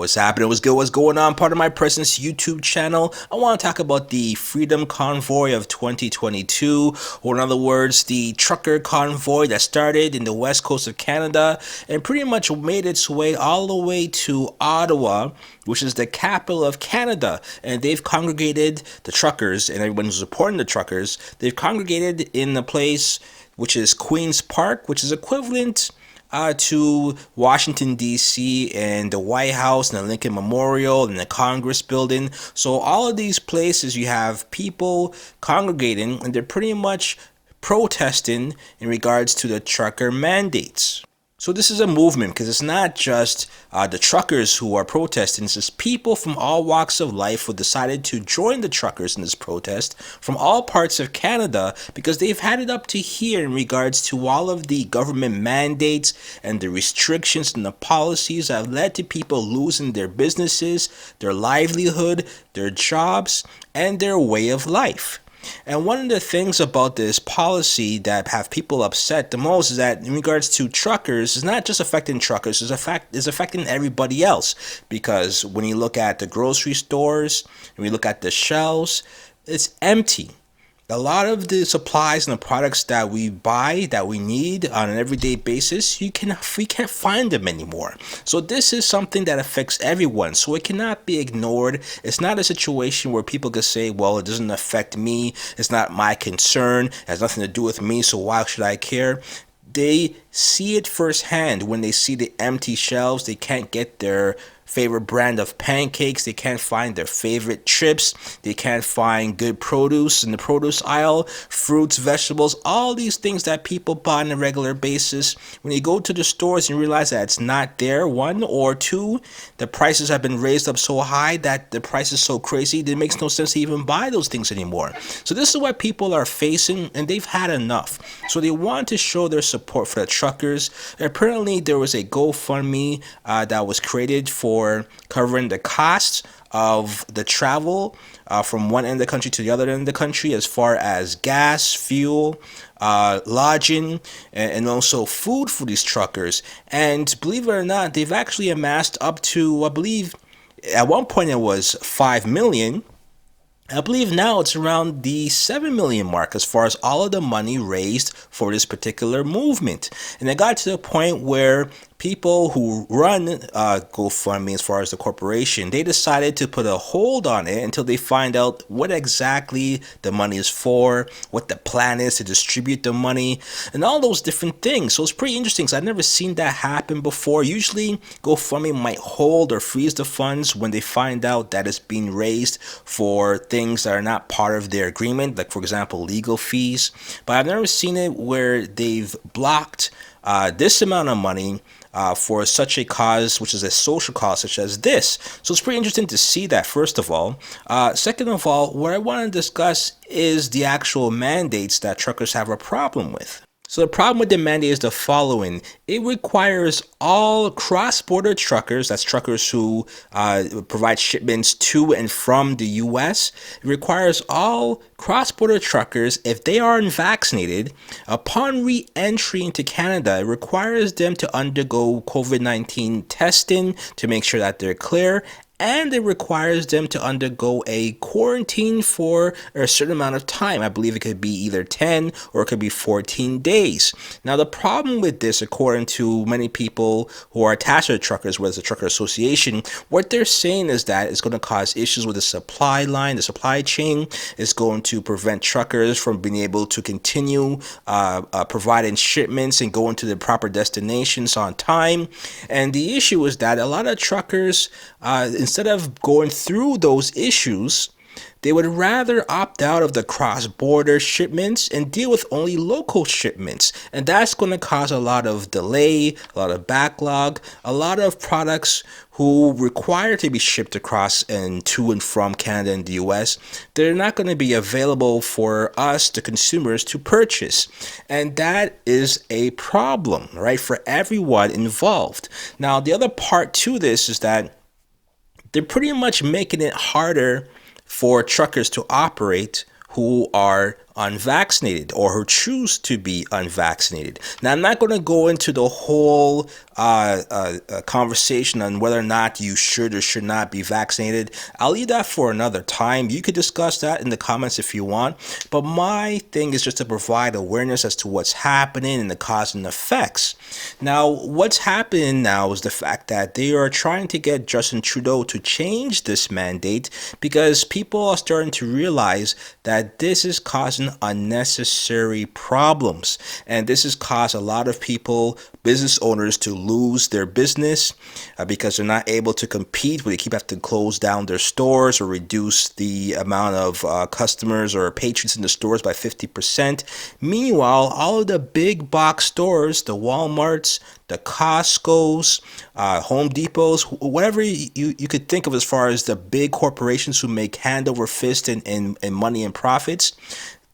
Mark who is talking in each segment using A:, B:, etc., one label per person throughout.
A: What's happening? What's good? What's going on? Part of my presence YouTube channel. I want to talk about the Freedom Convoy of 2022, or in other words, the trucker convoy that started in the west coast of Canada and pretty much made its way all the way to Ottawa, which is the capital of Canada. And they've congregated the truckers and everyone who's supporting the truckers. They've congregated in a place which is Queen's Park, which is equivalent to Washington, D.C. and the White House and the Lincoln Memorial and the Congress building. So all of these places you have people congregating and they're pretty much protesting in regards to the trucker mandates. So this is a movement because it's not just the truckers who are protesting. It's just people from all walks of life who decided to join the truckers in this protest from all parts of Canada because they've had it up to here in regards to all of the government mandates and the restrictions and the policies that have led to people losing their businesses, their livelihood, their jobs, and their way of life. And one of the things about this policy that have people upset the most is that in regards to truckers, it's not just affecting truckers, it's affecting everybody else. Because when you look at the grocery stores, when you look at the shelves, it's empty. A lot of the supplies and the products that we buy, that we need on an everyday basis, we can't find them anymore. So this is something that affects everyone. So it cannot be ignored. It's not a situation where people can say, well, it doesn't affect me. It's not my concern. It has nothing to do with me. So why should I care? They see it firsthand when they see the empty shelves. They can't get their favorite brand of pancakes. They can't find their favorite chips. They can't find good produce in the produce aisle, fruits, vegetables, all these things that people buy on a regular basis. When you go to the stores and realize that it's not there, one, or two, the prices have been raised up so high that the price is so crazy that it makes no sense to even buy those things anymore. So this is what people are facing, and they've had enough. So they want to show their support for the truckers. Apparently, there was a GoFundMe that was created for covering the costs of the travel from one end of the country to the other end of the country, as far as gas, fuel, lodging, and also food for these truckers. And believe it or not, they've actually amassed up to, I believe, at one point it was 5 million. I believe now it's around the 7 million mark as far as all of the money raised for this particular movement. And it got to the point where people who run GoFundMe, as far as the corporation, they decided to put a hold on it until they find out what exactly the money is for, what the plan is to distribute the money, and all those different things. So it's pretty interesting because I've never seen that happen before. Usually GoFundMe might hold or freeze the funds when they find out that it's being raised for things that are not part of their agreement, like for example legal fees. But I've never seen it where they've blocked this amount of money for such a cause, which is a social cause such as this. So it's pretty interesting to see that, first of all. Second of all, what I want to discuss is the actual mandates that truckers have a problem with. So the problem with the mandate is the following. It requires all cross-border truckers, that's truckers who provide shipments to and from the U.S. It requires all cross-border truckers, if they are unvaccinated, upon re-entry into Canada, it requires them to undergo COVID-19 testing to make sure that they're clear, and it requires them to undergo a quarantine for a certain amount of time. I believe it could be either 10 or it could be 14 days. Now, the problem with this, according to many people who are attached to the truckers, whether it's the Trucker Association, what they're saying is that it's going to cause issues with the supply line, the supply chain. It's going to prevent truckers from being able to continue providing shipments and going to the proper destinations on time. And the issue is that a lot of truckers, instead of going through those issues, they would rather opt out of the cross-border shipments and deal with only local shipments. And that's going to cause a lot of delay, a lot of backlog, a lot of products who require to be shipped across and to and from Canada and the US. They're not going to be available for us, the consumers, to purchase. And that is a problem, right, for everyone involved. Now, the other part to this is that they're pretty much making it harder for truckers to operate who are unvaccinated or who choose to be unvaccinated. Now, I'm not going to go into the whole conversation on whether or not you should or should not be vaccinated. I'll leave that for another time. You could discuss that in the comments if you want. But my thing is just to provide awareness as to what's happening and the cause and effects. Now, what's happening now is the fact that they are trying to get Justin Trudeau to change this mandate because people are starting to realize that this is causing unnecessary problems. And this has caused a lot of people, business owners, to lose their business because they're not able to compete. They keep having to close down their stores or reduce the amount of customers or patrons in the stores by 50%. Meanwhile, all of the big box stores, the Walmarts, the Costco's, Home Depots, whatever you could think of as far as the big corporations who make hand over fist in money and profits,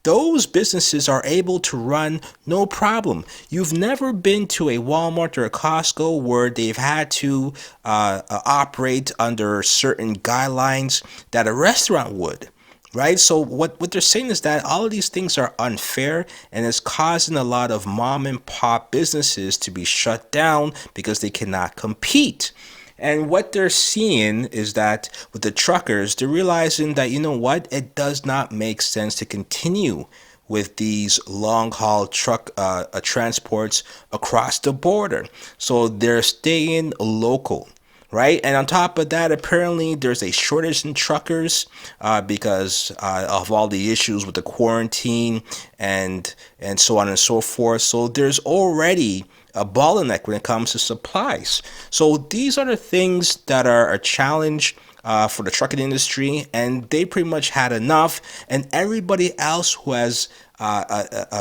A: those businesses are able to run no problem. You've never been to a Walmart or a Costco where they've had to operate under certain guidelines that a restaurant would. Right? So what they're saying is that all of these things are unfair and it's causing a lot of mom and pop businesses to be shut down because they cannot compete. And what they're seeing is that with the truckers, they're realizing that, you know what, it does not make sense to continue with these long haul truck transports across the border. So they're staying local. Right. And on top of that, apparently there's a shortage in truckers because of all the issues with the quarantine and so on and so forth. So there's already a bottleneck when it comes to supplies. So these are the things that are a challenge for the trucking industry, and they pretty much had enough. And everybody else who has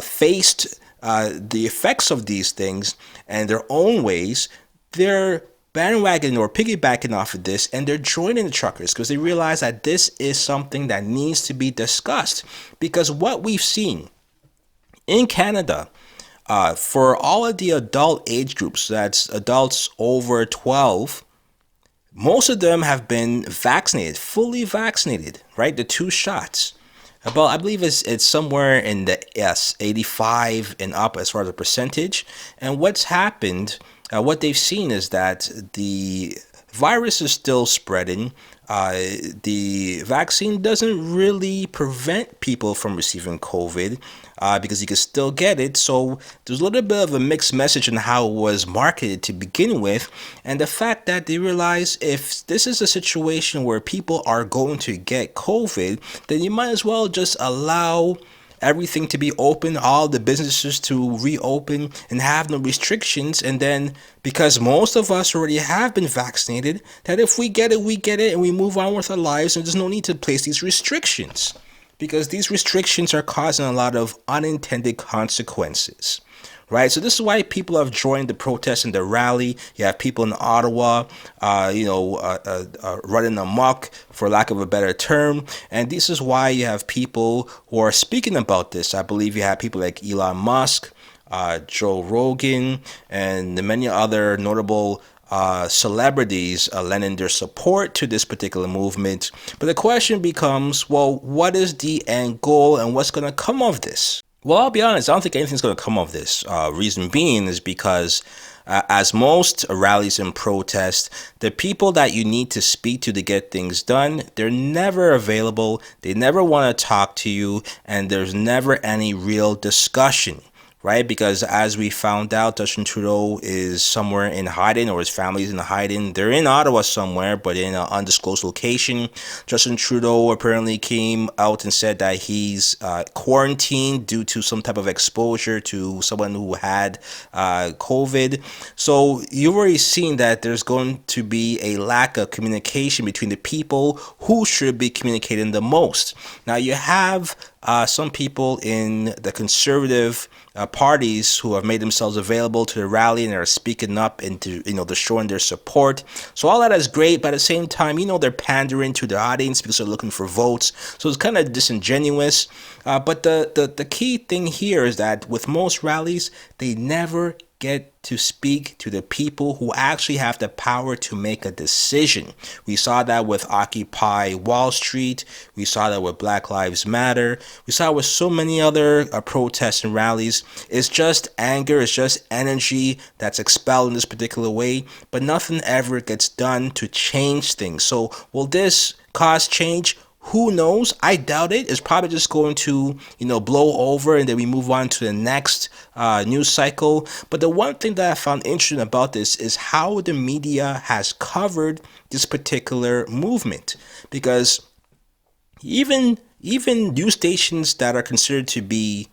A: faced the effects of these things and their own ways, they're bandwagon or piggybacking off of this, and they're joining the truckers because they realize that this is something that needs to be discussed. Because what we've seen in Canada, for all of the adult age groups, that's adults over 12, most of them have been vaccinated, fully vaccinated, right? The 2 shots. About, I believe it's somewhere in the 85 and up as far as the percentage. And what's happened, what they've seen is that the virus is still spreading. The vaccine doesn't really prevent people from receiving COVID because you can still get it. So there's a little bit of a mixed message on how it was marketed to begin with. And the fact that they realize if this is a situation where people are going to get COVID, then you might as well just allow everything to be open, all the businesses to reopen and have no restrictions. And then because most of us already have been vaccinated, that if we get it, we get it and we move on with our lives, and there's no need to place these restrictions because these restrictions are causing a lot of unintended consequences. Right, so this is why people have joined the protest and the rally. You have people in Ottawa, running amok, for lack of a better term. And this is why you have people who are speaking about this. I believe you have people like Elon Musk, Joe Rogan, and many other notable celebrities lending their support to this particular movement. But the question becomes, well, what is the end goal and what's going to come of this? Well, I'll be honest, I don't think anything's going to come of this. Reason being is because as most rallies and protests, the people that you need to speak to get things done, they're never available. They never want to talk to you, and there's never any real discussion. Right, because as we found out, Justin Trudeau is somewhere in hiding, or his family's in hiding. They're in Ottawa somewhere, but in an undisclosed location. Justin Trudeau apparently came out and said that he's quarantined due to some type of exposure to someone who had COVID. So you've already seen that there's going to be a lack of communication between the people who should be communicating the most. Now you have some people in the conservative parties who have made themselves available to the rally and are speaking up and to, they're showing their support. So all that is great, but at the same time, they're pandering to the audience because they're looking for votes. So it's kind of disingenuous. But the key thing here is that with most rallies, they never get to speak to the people who actually have the power to make a decision. We saw that with Occupy Wall Street. We saw that with Black Lives Matter. We saw it with so many other protests and rallies. It's just anger, it's just energy that's expelled in this particular way, but nothing ever gets done to change things. So will this cause change? Who knows? I doubt it. It's probably just going to, blow over and then we move on to the next news cycle. But the one thing that I found interesting about this is how the media has covered this particular movement. Because even news stations that are considered to be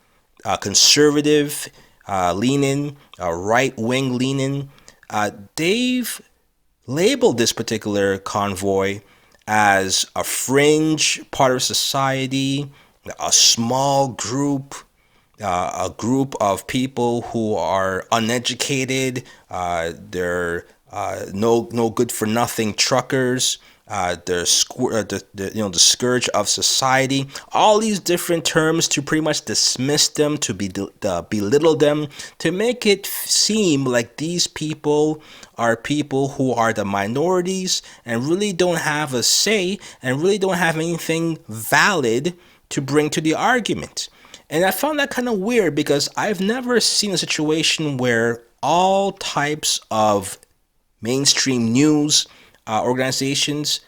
A: conservative leaning, right wing leaning, they've labeled this particular convoy as a fringe part of society, a small group, a group of people who are uneducated. They're no good for nothing truckers. The scourge of society. All these different terms to pretty much dismiss them, to belittle them, to make it seem like these people are people who are the minorities and really don't have a say and really don't have anything valid to bring to the argument. And I found that kind of weird because I've never seen a situation where all types of mainstream news organizations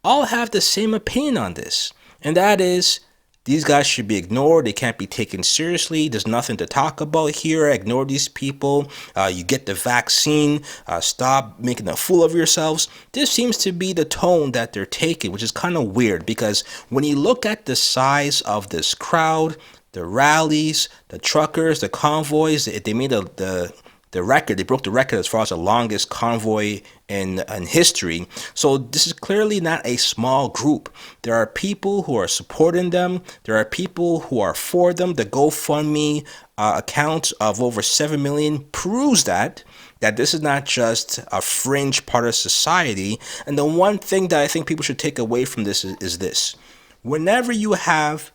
A: all have the same opinion on this. And that is, these guys should be ignored. They can't be taken seriously. There's nothing to talk about here. Ignore these people. You get the vaccine. Stop making a fool of yourselves. This seems to be the tone that they're taking, which is kind of weird because when you look at the size of this crowd, the rallies, the truckers, the convoys, they made the record. They broke the record as far as the longest convoy in history. So this is clearly not a small group. There are people who are supporting them. There are people who are for them. The GoFundMe account of over 7 million proves that this is not just a fringe part of society. And the one thing that I think people should take away from this is this. Whenever you have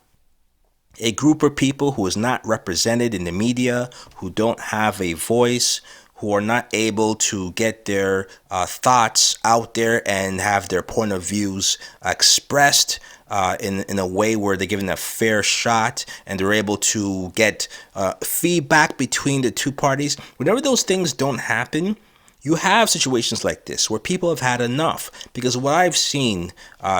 A: a group of people who is not represented in the media, who don't have a voice, who are not able to get their thoughts out there and have their point of views expressed in a way where they're given a fair shot and they're able to get feedback between the two parties. Whenever those things don't happen, you have situations like this where people have had enough, because what I've seen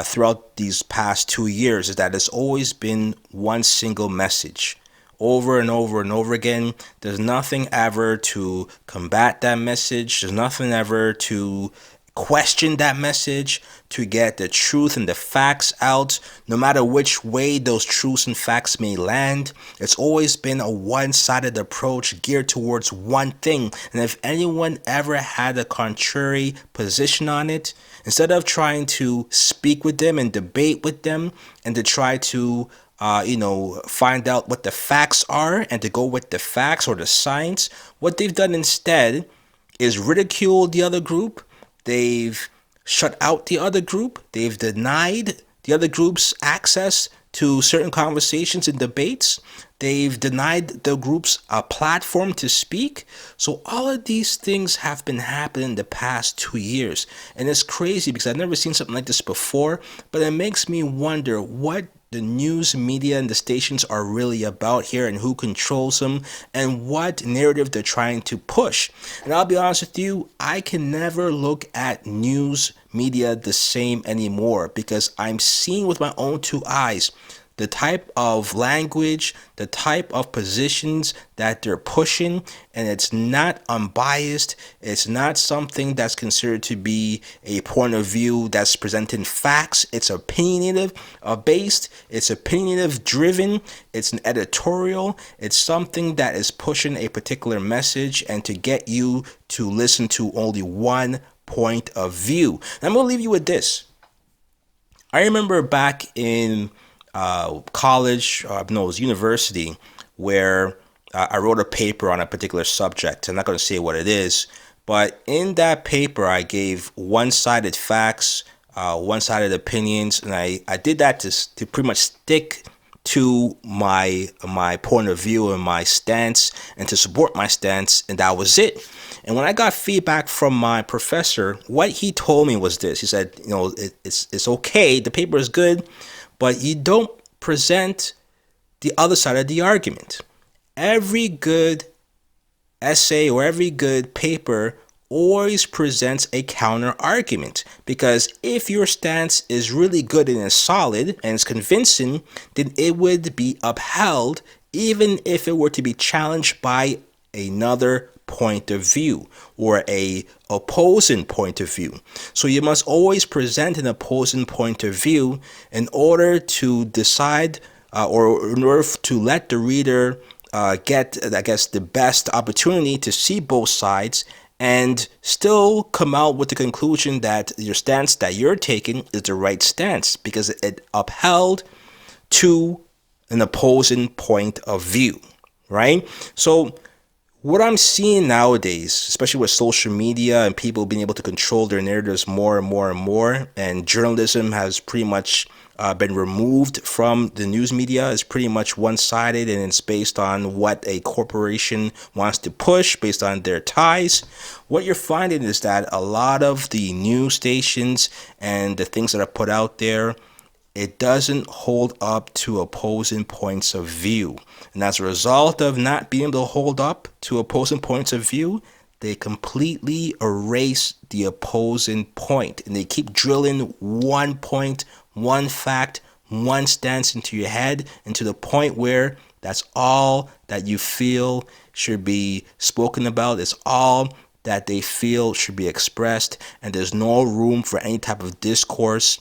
A: throughout these past 2 years is that it's always been one single message over and over and over again. There's nothing ever to combat that message. There's nothing ever to question that message, to get the truth and the facts out, no matter which way those truths and facts may land. It's always been a one-sided approach geared towards one thing. And if anyone ever had a contrary position on it, instead of trying to speak with them and debate with them and to try to find out what the facts are and to go with the facts or the science, what they've done instead is ridicule the other group. They've shut out the other group. They've denied the other group's access to certain conversations and debates. They've denied the groups a platform to speak. So all of these things have been happening the past 2 years. And it's crazy because I've never seen something like this before. But it makes me wonder what the news media and the stations are really about here and who controls them and what narrative they're trying to push. And I'll be honest with you, I can never look at news media the same anymore because I'm seeing with my own two eyes the type of language, the type of positions that they're pushing, and it's not unbiased. It's not something that's considered to be a point of view that's presenting facts. It's opinionative based, it's opinionative driven, it's an editorial, it's something that is pushing a particular message and to get you to listen to only one point of view. And I'm going to leave you with this. I remember back in college, it was university, where I wrote a paper on a particular subject. I'm not going to say what it is, but in that paper, I gave one-sided facts, one-sided opinions, and I did that to pretty much stick to my point of view and my stance and to support my stance, and that was it. And when I got feedback from my professor, what he told me was this. He said, it's okay, the paper is good, but you don't present the other side of the argument. Every good essay or every good paper always presents a counter argument, because if your stance is really good and is solid and is convincing, then it would be upheld even if it were to be challenged by another point of view or a opposing point of view. So you must always present an opposing point of view in order to decide or in order to let the reader get, I guess, the best opportunity to see both sides and still come out with the conclusion that your stance that you're taking is the right stance because it upheld to an opposing point of view, right? So what I'm seeing nowadays, especially with social media and people being able to control their narratives more and more and more, and journalism has pretty much been removed from the news media, is pretty much one-sided, and it's based on what a corporation wants to push based on their ties. What you're finding is that a lot of the news stations and the things that are put out there, it doesn't hold up to opposing points of view. And as a result of not being able to hold up to opposing points of view, they completely erase the opposing point. And they keep drilling one point, one fact, one stance into your head, and to the point where that's all that you feel should be spoken about. It's all that they feel should be expressed, and there's no room for any type of discourse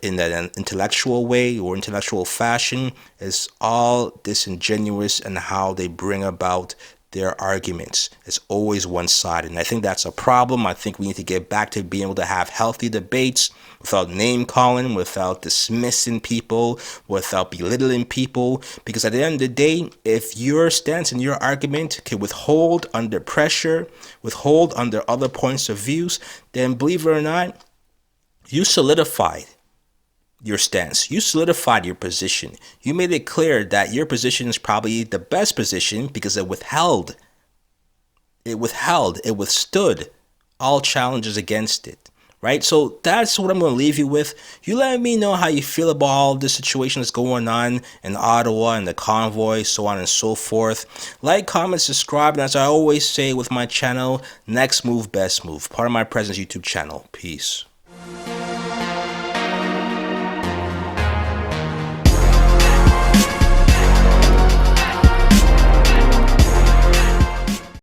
A: in an intellectual way or intellectual fashion. It's all disingenuous in how they bring about their arguments. It's always one-sided, and I think that's a problem. I think we need to get back to being able to have healthy debates without name-calling, without dismissing people, without belittling people, because at the end of the day, if your stance and your argument can withhold under pressure, withhold under other points of views, then believe it or not, you solidified your stance. You solidified your position. You made it clear that your position is probably the best position because it withstood all challenges against it, right? So that's what I'm going to leave you with. You let me know how you feel about all this situation that's going on in Ottawa and the convoy, so on and so forth. Like, comment, subscribe, and as I always say with my channel, next move, best move. Part of my presence YouTube channel. Peace.